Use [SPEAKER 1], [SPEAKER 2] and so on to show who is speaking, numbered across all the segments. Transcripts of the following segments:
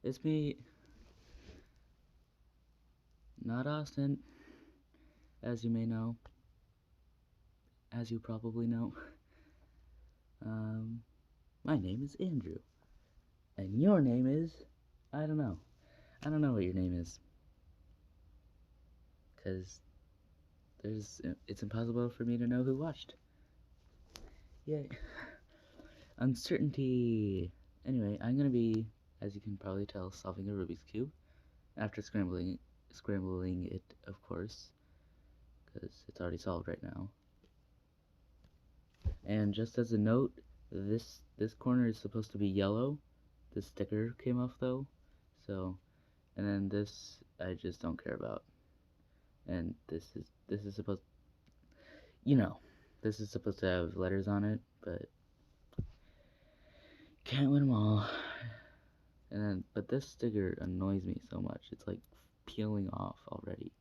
[SPEAKER 1] It's me, not Austin, as you may know, as you probably know. Um, my name is Andrew, and your name is, I don't know. I don't know what your name is, because it's impossible for me to know who watched. Yay. Uncertainty. Anyway, I'm gonna be, as you can probably tell, solving a Rubik's Cube, after scrambling it, of course, because it's already solved right now. And just as a note, this corner is supposed to be yellow. The sticker came off though, so, and then this I just don't care about. And this is supposed, you know, this is supposed to have letters on it, but can't win them all. And then, but this sticker annoys me so much. It's like peeling off already.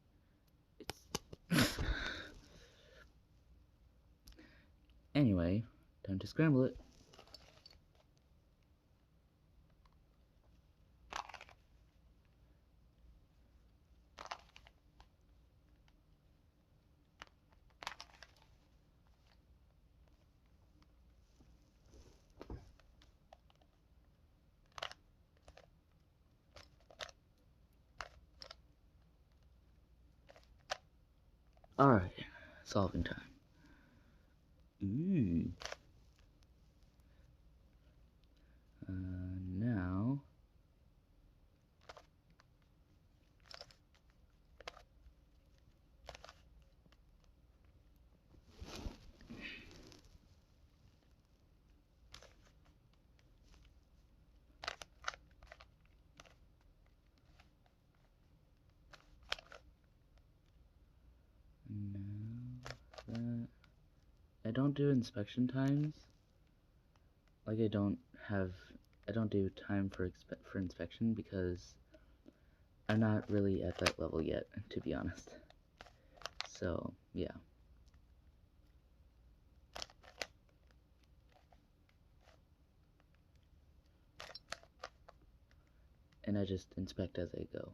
[SPEAKER 1] It's anyway, time to scramble it. Alright, solving time. Ooh. Now, that I don't do inspection times. Like I don't do time for inspection because I'm not really at that level yet, to be honest. So, yeah. And I just inspect as I go.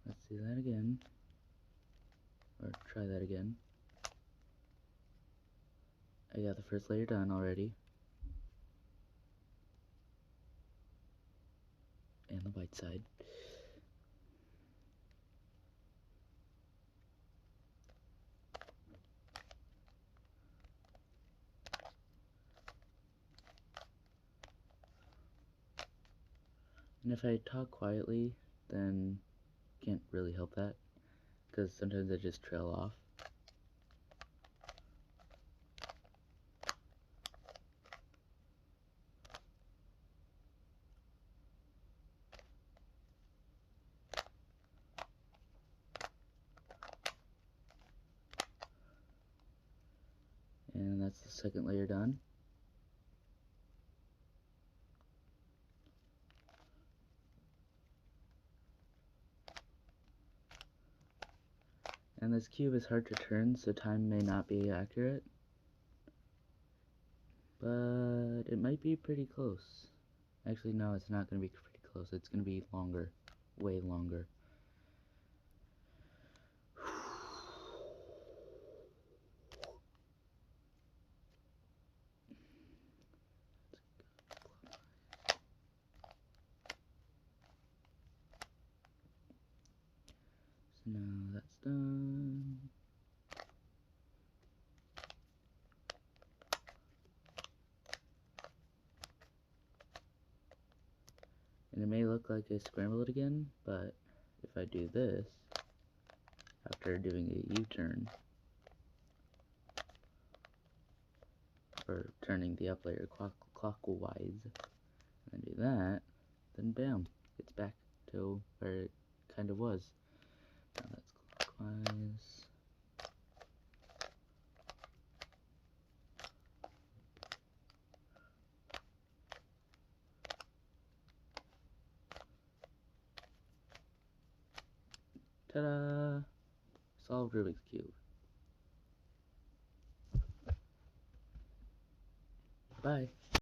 [SPEAKER 1] Let's do that again. Or try that again. I got the first layer done already. And the white side. And if I talk quietly, then can't really help that, because sometimes I just trail off. And that's the second layer done. And this cube is hard to turn, so time may not be accurate. But it might be pretty close. Actually, no, it's not going to be pretty close. It's going to be longer. Way longer. So now that's done. And it may look like I scramble it again, but if I do this, after doing a U-turn, for turning the up layer clockwise, and do that, then bam, it's back to where it kind of was. Now that's clockwise. Ta-da! Solved Rubik's Cube. Bye.